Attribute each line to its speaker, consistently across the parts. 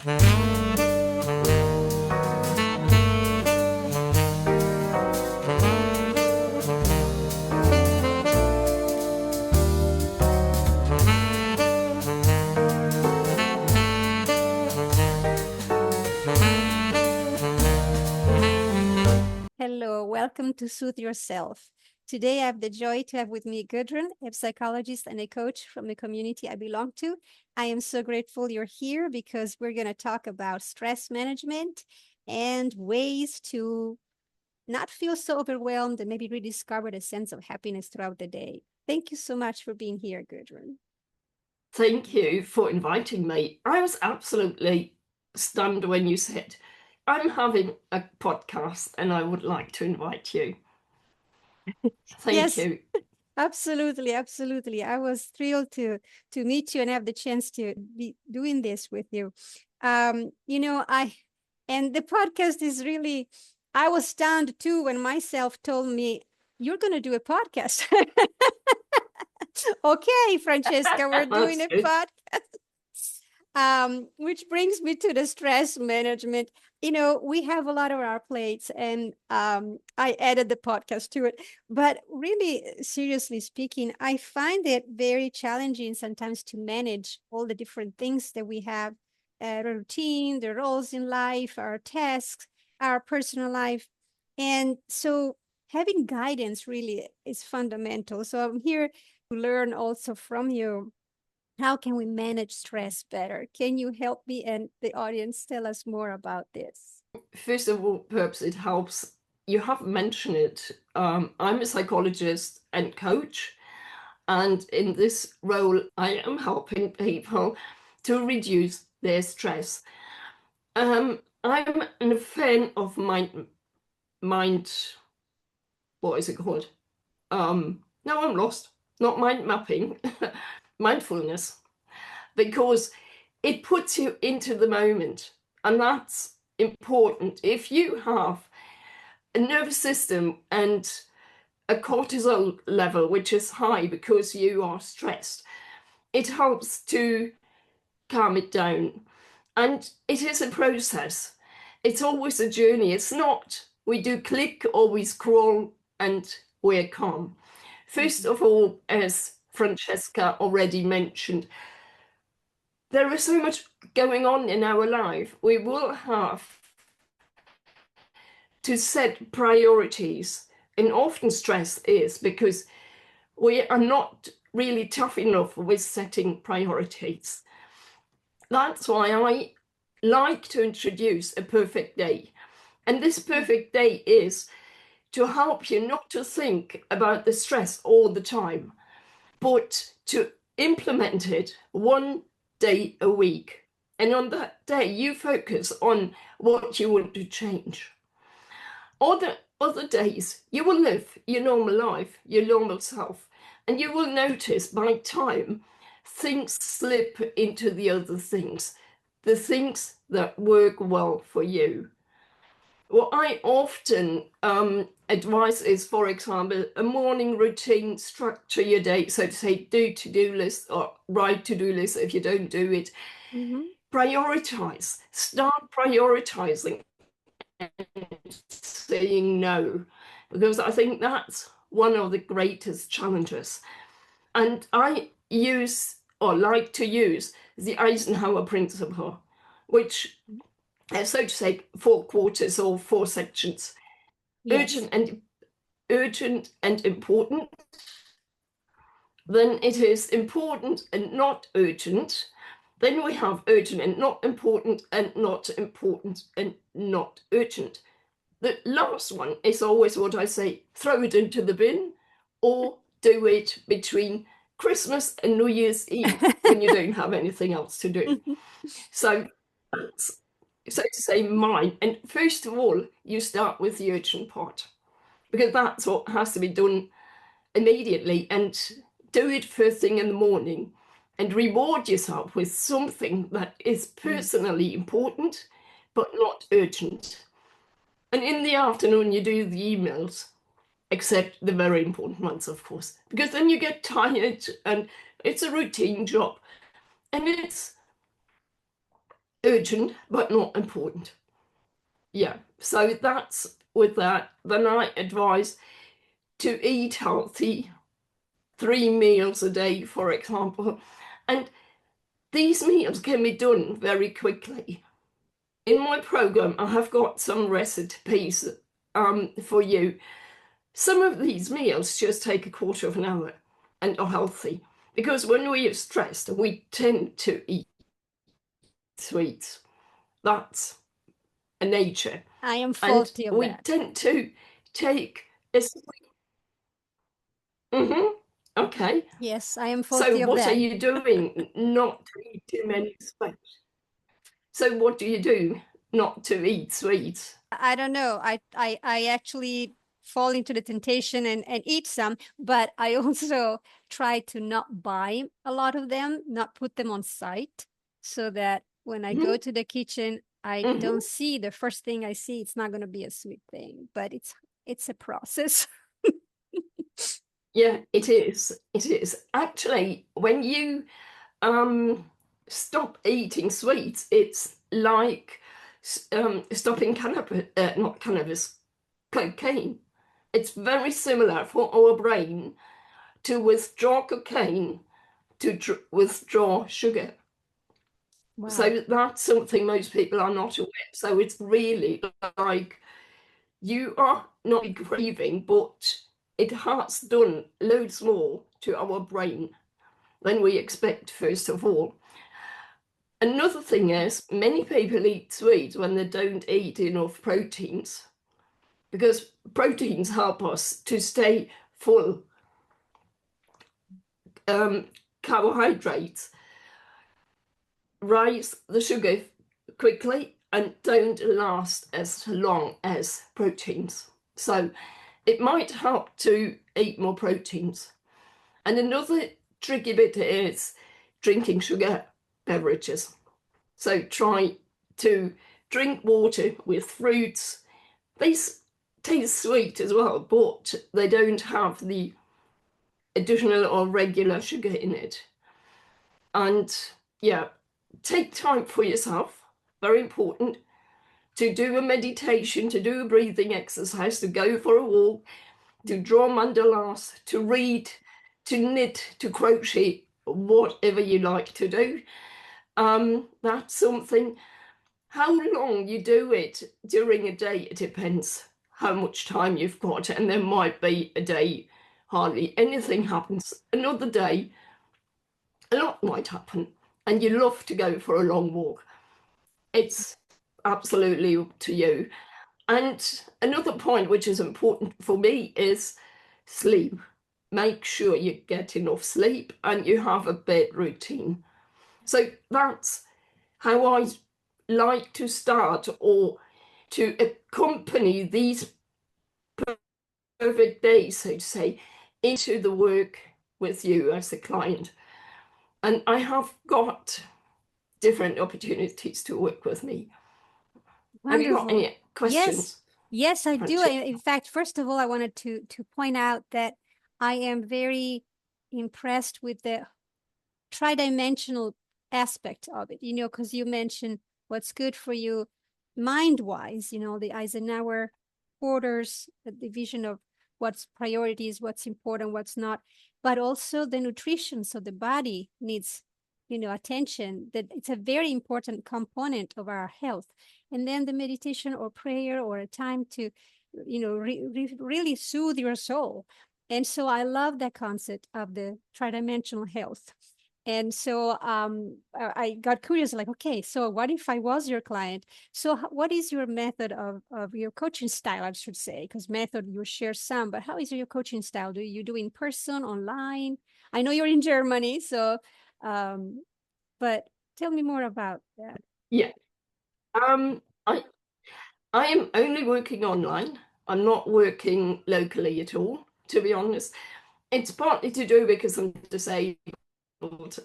Speaker 1: Hello, welcome to Soothe Yourself. Today I have the joy to have with me Gudrun, a psychologist and a coach from the community I belong to. I am so grateful you're here because we're going to talk about stress management and ways to not feel so overwhelmed and maybe rediscover a sense of happiness throughout the day. Thank you so much for being here, Gudrun.
Speaker 2: Thank you for inviting me. I was absolutely stunned when you said, I'm having a podcast and I would like to invite you. Thank
Speaker 1: Yes.
Speaker 2: you.
Speaker 1: Absolutely, absolutely. I was thrilled to meet you and have the chance to be doing this with you. And the podcast is really, I was stunned too when myself told me, you're going to do a podcast. Okay, Francesca, we're doing a podcast. Which brings me to the stress management. We have a lot on our plates, and I added the podcast to it. But really, seriously speaking, I find it very challenging sometimes to manage all the different things that we have, routine, the roles in life, our tasks, our personal life. And so having guidance really is fundamental. So I'm here to learn also from you. How can we manage stress better? Can you help me and the audience tell us more about this?
Speaker 2: First of all, perhaps it helps. You have mentioned it. I'm a psychologist and coach. And in this role, I am helping people to reduce their stress. I'm a fan of what is it called? Now I'm lost. Not mind mapping, mindfulness, because it puts you into the moment, and that's important. If you have a nervous system and a cortisol level which is high because you are stressed, it helps to calm it down. And it is a process. It's always a journey. It's not we do click or we scroll and we're calm. First of all, as Francesca already mentioned, there is so much going on in our life. We will have to set priorities. And often stress is because we are not really tough enough with setting priorities. That's why I like to introduce a perfect day. And this perfect day is to help you not to think about the stress all the time, but to implement it one day a week. And on that day, you focus on what you want to change. Other days, you will live your normal life, your normal self, and you will notice by time things slip into the other things, the things that work well for you. What I often advise is, for example, a morning routine, structure your day. So to say, do to-do list or write to-do list if you don't do it. Mm-hmm. Prioritize, start prioritizing and saying no, because I think that's one of the greatest challenges. And I use or like to use the Eisenhower principle, which so to say, 4 quarters or 4 sections. Yes. Urgent and important. Then it is important and not urgent. Then we have urgent and not important and not important and not urgent. The last one is always what I say, throw it into the bin or do it between Christmas and New Year's Eve when you don't have anything else to do. So that's, so to say, mine. And first of all, you start with the urgent part, because that's what has to be done immediately, and do it first thing in the morning and reward yourself with something that is personally important but not urgent. And in the afternoon, you do the emails, except the very important ones, of course, because then you get tired and it's a routine job. And it's urgent, but not important. Yeah, so that's with that. Then I advise to eat healthy, 3 meals a day, for example. And these meals can be done very quickly. In my program, I have got some recipes for you. Some of these meals just take a quarter of an hour and are healthy. Because when we are stressed, we tend to eat sweets. That's a nature.
Speaker 1: I am
Speaker 2: And
Speaker 1: faulty of
Speaker 2: we
Speaker 1: that.
Speaker 2: tend to take a sweet. Okay.
Speaker 1: Yes, I am
Speaker 2: So
Speaker 1: faulty of
Speaker 2: what are
Speaker 1: that.
Speaker 2: you doing not to eat too many sweets? So what do you do not to eat sweets?
Speaker 1: I don't know. I actually fall into the temptation and eat some, but I also try to not buy a lot of them, not put them on site, so that when I go
Speaker 2: Mhm,
Speaker 1: to the kitchen, I
Speaker 2: mhm.
Speaker 1: don't see the first thing I see. It's not going to be a sweet thing, but it's a process.
Speaker 2: Yeah, it is. It is. Actually, when you stop eating sweets, it's like stopping cannabis, not cannabis, cocaine. It's very similar for our brain to withdraw cocaine to withdraw sugar.
Speaker 1: Wow.
Speaker 2: So that's something most people are not aware. So it's really like you are not craving, but it has done loads more to our brain than we expect, first of all. Another thing is, many people eat sweets when they don't eat enough proteins, because proteins help us to stay full. Carbohydrates rise the sugar quickly and don't last as long as proteins. So it might help to eat more proteins. And another tricky bit is drinking sugar beverages. So try to drink water with fruits. They taste sweet as well, but they don't have the additional or regular sugar in it. And yeah, take time for yourself. Very important to do a meditation, to do a breathing exercise, to go for a walk, to draw mandalas, to read, to knit, to crochet, whatever you like to do. That's something. How long you do it during a day, it depends how much time you've got, and there might be a day hardly anything happens. Another day, a lot might happen, and you love to go for a long walk. It's absolutely up to you. And another point which is important for me is sleep. Make sure you get enough sleep and you have a bed routine. So that's how I like to start or to accompany these perfect days, so to say, into the work with you as a client. And I have got different opportunities to work with me. Have you got
Speaker 1: Wonderful.
Speaker 2: any
Speaker 1: Yes.
Speaker 2: questions,
Speaker 1: Yes, I do.
Speaker 2: Francesca?
Speaker 1: In fact, first of all, I wanted to point out that I am very impressed with the tridimensional aspect of it, because you mentioned what's good for you mind-wise, the Eisenhower orders, the division of what's priorities, what's important, what's not, but also the nutrition. So the body needs, attention, that it's a very important component of our health. And then the meditation or prayer or a time to, really soothe your soul. And so I love that concept of the tridimensional health. And so I got curious, like, okay, so what if I was your client? So what is your method of your coaching style, I should say? Because method, you share some, but how is your coaching style? Do you do in person, online? I know you're in Germany, so, but tell me more about that.
Speaker 2: Yeah. Um, I I am only working online. I'm not working locally at all, to be honest. It's partly to do because I'm disabled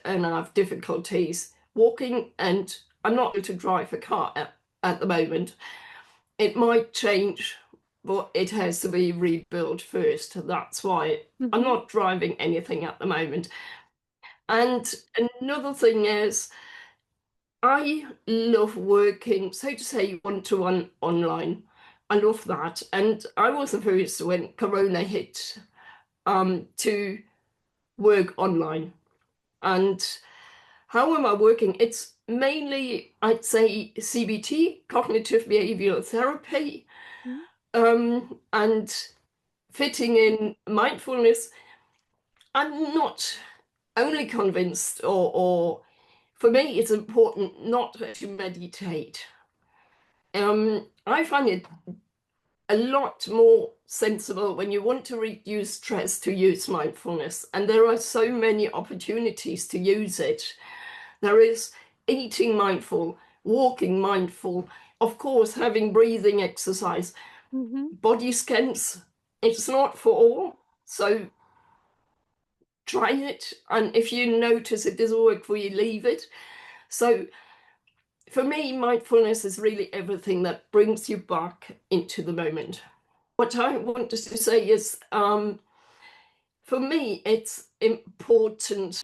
Speaker 2: and I have difficulties walking, and I'm not able to drive a car at the moment. It might change, but it has to be rebuilt first. That's why I'm
Speaker 1: Mm-hmm.
Speaker 2: not driving anything at the moment. And another thing is, I love working, so to say, one-to-one online. I love that. And I was the first when Corona hit to work online. And how am I working? It's mainly, I'd say, CBT, cognitive behavioral therapy, and fitting in mindfulness. I'm not only convinced, or for me, it's important not to meditate. I find it a lot more sensible when you want to reduce stress to use mindfulness, and there are so many opportunities to use it. There is eating mindful, walking mindful, of course, having breathing exercise, body scans. It's not for all, so try it. And if you notice it doesn't work for you, leave it. So for me, mindfulness is really everything that brings you back into the moment. What I wanted to say is, for me, it's important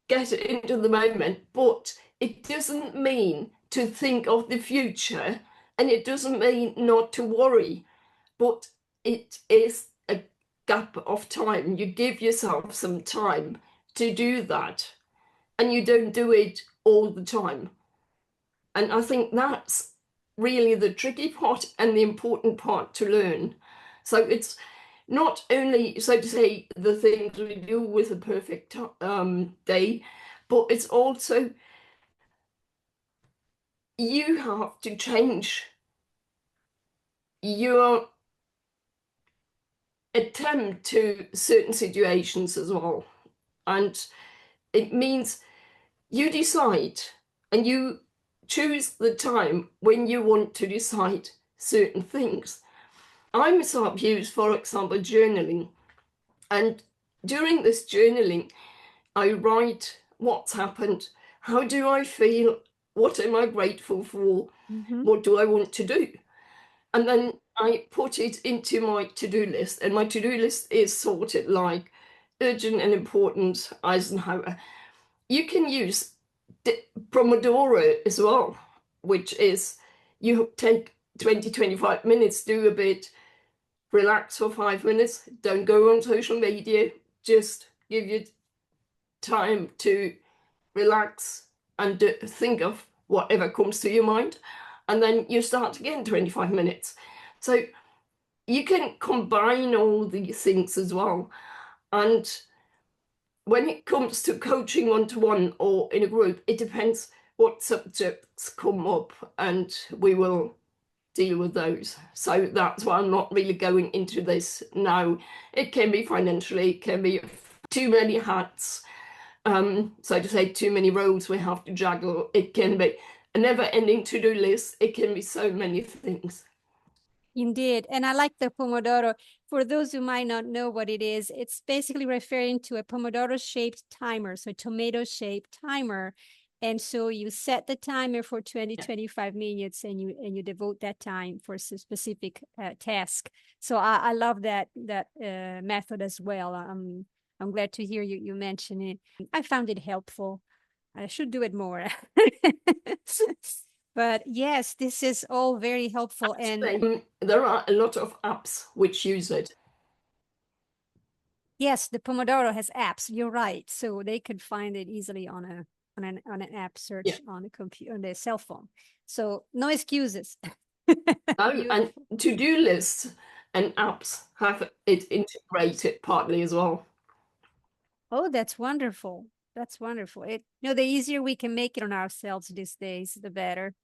Speaker 2: get into the moment, but it doesn't mean to think of the future, and it doesn't mean not to worry, but it is a gap of time. You give yourself some time to do that, and you don't do it all the time. And I think that's really the tricky part and the important part to learn. So it's not only, so to say, the things we do with a perfect day, but it's also you have to change your attempt to certain situations as well. And it means you decide and you choose the time when you want to decide certain things. I myself use, for example, journaling. And during this journaling, I write what's happened, how do I feel, what am I grateful for, what do I want to do? And then I put it into my to-do list, and my to-do list is sorted like urgent and important, Eisenhower. You can use Pomodoro as well, which is you take 20-25 minutes, do a bit, relax for 5 minutes, don't go on social media, just give you time to relax and think of whatever comes to your mind. And then you start again 25 minutes. So you can combine all these things as well. And when it comes to coaching one-to-one or in a group, it depends what subjects come up, and we will deal with those. So that's why I'm not really going into this now. It can be financially, it can be too many hats, so to say, too many roles we have to juggle. It can be a never-ending to-do list. It can be so many things.
Speaker 1: Indeed. And I like the Pomodoro. For those who might not know what it is, it's basically referring to a Pomodoro-shaped timer, so tomato-shaped timer. And so you set the timer for 20-25 minutes, and you devote that time for a specific task. So I love that method as well. I'm glad to hear you mention it. I found it helpful. I should do it more. But yes, this is all very helpful. And
Speaker 2: there are a lot of apps which use it.
Speaker 1: yes, the Pomodoro has apps. You're right. So they could find it easily on an app search on the computer, on their cell phone. So no excuses.
Speaker 2: And to-do lists and apps have it integrated partly as well.
Speaker 1: Oh, that's wonderful. That's wonderful. The easier we can make it on ourselves these days, the better.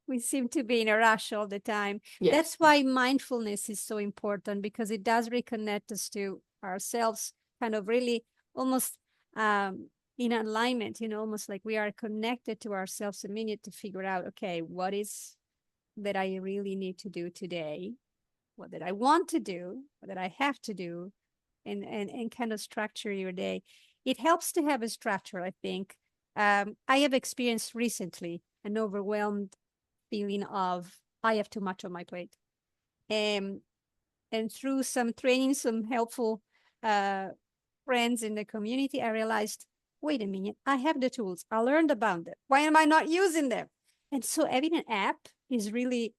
Speaker 1: We seem to be in a rush all the time.
Speaker 2: Yes.
Speaker 1: That's why mindfulness is so important, because it does reconnect us to ourselves, kind of really almost in alignment, almost like we are connected to ourselves, and we need to figure out, okay, what is that I really need to do today? What that I want to do, what that I have to do, and kind of structure your day. It helps to have a structure, I think. I have experienced recently an overwhelmed feeling of I have too much on my plate. And through some training, some helpful friends in the community, I realized wait a minute, I have the tools. I learned about them. Why am I not using them? And so having an app is really,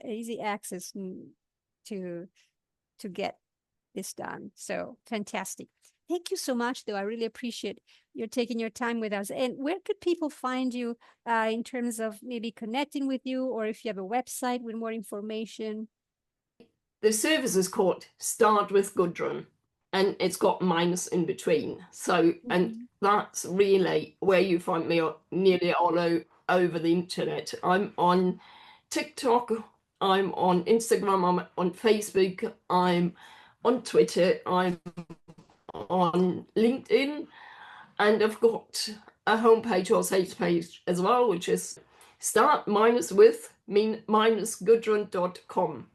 Speaker 1: easy access to get this done. So fantastic. Thank you so much, though. I really appreciate you taking your time with us. And where could people find you in terms of maybe connecting with you, or if you have a website with more information?
Speaker 2: The service is called Start with Gudrun, and it's got minus in between. So, and that's really where you find me nearly all over the internet. I'm on TikTok, I'm on Instagram, I'm on Facebook, I'm on Twitter, I'm on LinkedIn, and I've got a homepage or sales page as well, which is start minus with minus gudrun.com.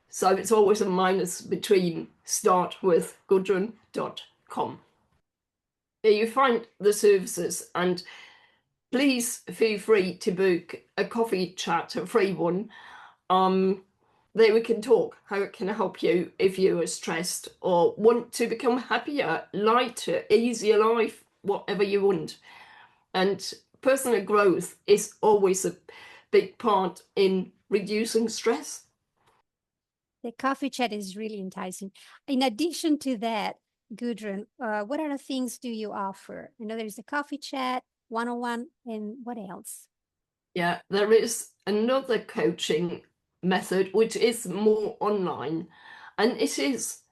Speaker 2: So it's always a minus between start with gudrun.com. There you find the services, and please feel free to book a coffee chat, a free one. There we can talk how it can help you if you are stressed or want to become happier, lighter, easier life, whatever you want. And personal growth is always a big part in reducing stress.
Speaker 1: The coffee chat is really enticing. In addition to that, Gudrun, what other things do you offer? I know there's a coffee chat, one-on-one, and what else?
Speaker 2: Yeah, there is another coaching method which is more online, and it is,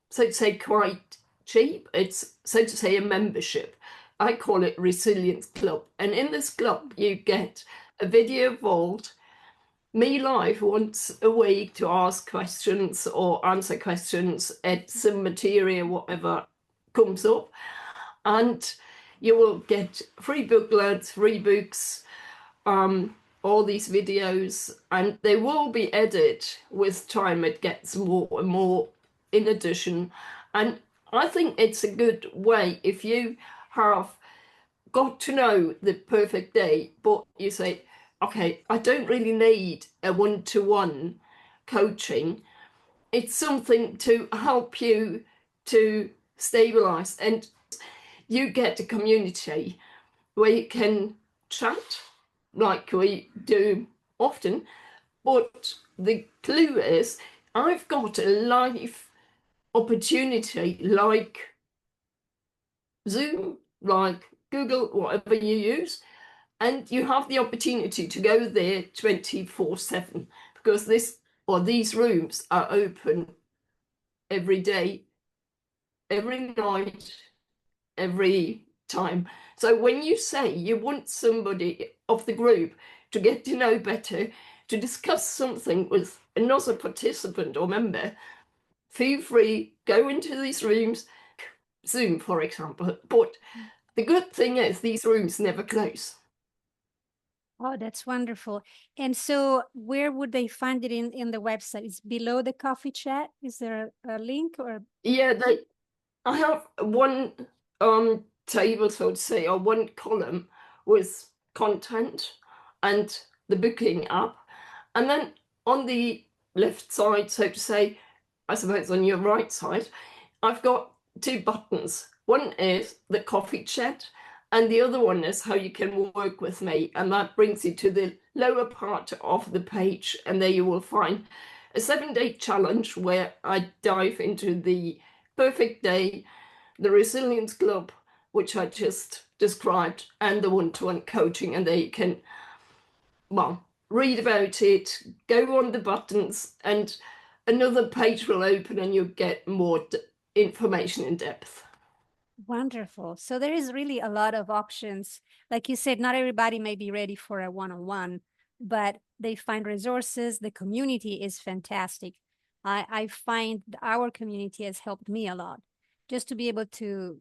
Speaker 2: so to say, quite cheap. It's, so to say, a membership. I call it Resilience Club. And in this club, you get a video vault, me live once a week to ask questions or answer questions, add some material, whatever comes up. And you will get free booklets, free books, all these videos, and they will be edited with time. It gets more and more in addition. And I think it's a good way if you have got to know the perfect day, but you say, okay, I don't really need a one-to-one coaching. It's something to help you to stabilize, and you get a community where you can chat like we do often. But the clue is I've got a live opportunity like Zoom, like Google, whatever you use, and you have the opportunity to go there 24/7 because these rooms are open every day, every night, every time. So when you say you want somebody of the group to get to know better, to discuss something with another participant or member, feel free, go into these rooms, Zoom, for example. But the good thing is these rooms never close.
Speaker 1: Oh, that's wonderful. And so where would they find it in the website? It's below the coffee chat. Is there a link or?
Speaker 2: Yeah, I have one table, so to say, or one column with content and the booking app. And then on the left side, so to say, I suppose on your right side, I've got two buttons. One is the coffee chat, and the other one is how you can work with me. And that brings you to the lower part of the page. And there you will find a 7-day challenge where I dive into the perfect day, the Resilience Club, which I just described, and the one-to-one coaching. And there you can, well, read about it, go on the buttons, and another page will open and you'll get more information in depth.
Speaker 1: Wonderful. So there is really a lot of options. Like you said, not everybody may be ready for a one-on-one, but they find resources. The community is fantastic. I find our community has helped me a lot. Just to be able to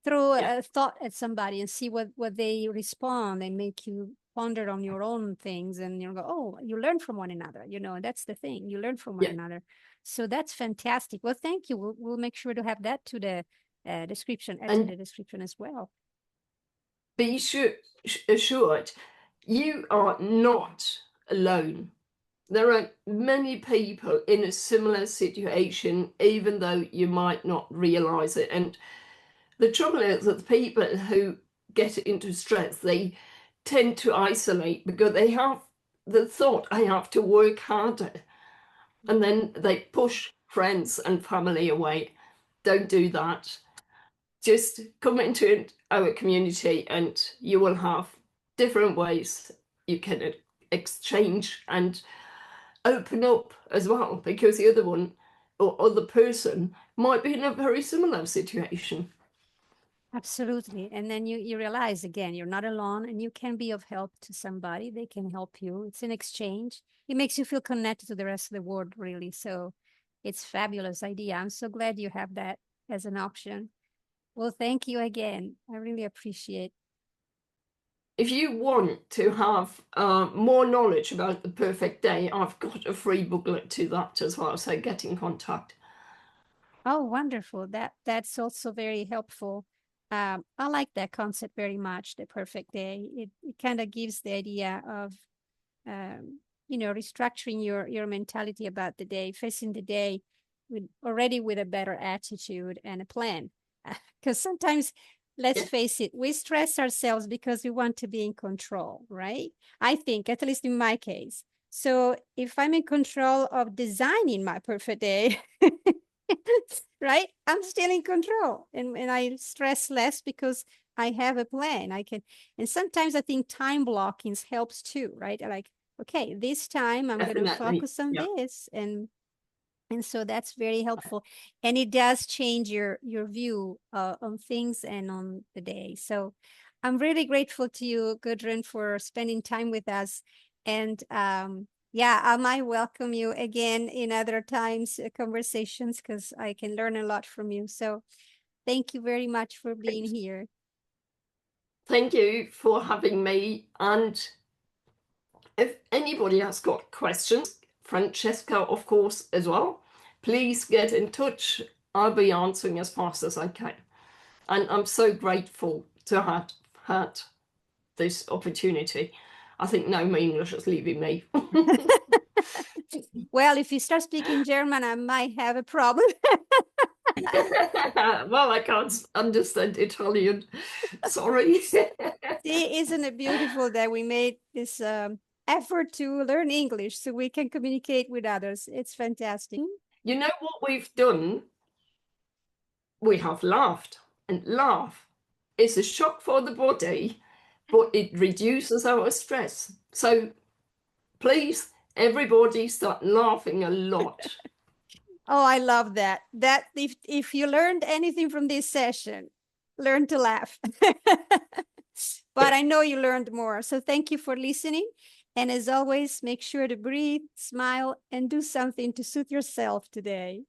Speaker 1: throw
Speaker 2: Yeah,
Speaker 1: a thought at somebody and see what they respond and make you ponder on your own things and you go, oh, you learn from one another. That's the thing. You learn from one
Speaker 2: yeah.
Speaker 1: another. So that's fantastic. Well, thank you. We'll make sure to have that to the description, add to
Speaker 2: And
Speaker 1: the description as well.
Speaker 2: be assured you are not alone. There are many people in a similar situation, even though you might not realize it. And The trouble is that the people who get into stress, they tend to isolate because they have the thought, I have to work harder. And then they push friends and family away. Don't do that. Just come into our community and you will have different ways you can exchange and open up as well, because the other one or other person might be in a very similar situation.
Speaker 1: Absolutely. And then you realize again, you're not alone and you can be of help to somebody. They can help you. It's an exchange. It makes you feel connected to the rest of the world, really. So it's a fabulous idea. I'm so glad you have that as an option. Well, thank you again. I really appreciate.
Speaker 2: If you want to have more knowledge about the perfect day, I've got a free booklet to that as well. So get in contact.
Speaker 1: Oh, wonderful. That's also very helpful. I like that concept very much, the perfect day. It kind of gives the idea of restructuring your mentality about the day, facing the day with a better attitude and a plan. Because sometimes, let's face it, we stress ourselves because we want to be in control, right? I think, at least in my case. So if I'm in control of designing my perfect day, right, I'm still in control, and I stress less because I have a plan. And sometimes I think time blocking helps too, right? Like, okay, this time I'm going to focus on this, and so that's very helpful, and it does change your view on things and on the day. So I'm really grateful to you, Gudrun, for spending time with us, and yeah, I might welcome you again in other times, conversations, because I can learn a lot from you. So thank you very much for being here.
Speaker 2: Thank you for having me. And if anybody has got questions, Francesca, of course, as well, please get in touch. I'll be answering as fast as I can. And I'm so grateful to have had this opportunity. I think now my English is leaving me.
Speaker 1: Well, if you start speaking German, I might have a problem.
Speaker 2: Well, I can't understand Italian. Sorry.
Speaker 1: See, isn't it beautiful that we made this effort to learn English so we can communicate with others? It's fantastic.
Speaker 2: You know what we've done? We have laughed, and laugh is a shock for the body, but it reduces our stress. So please, everybody start laughing a lot.
Speaker 1: Oh, I love that. That if you learned anything from this session, learn to laugh. But I know you learned more. So thank you for listening. And as always, make sure to breathe, smile, and do something to soothe yourself today.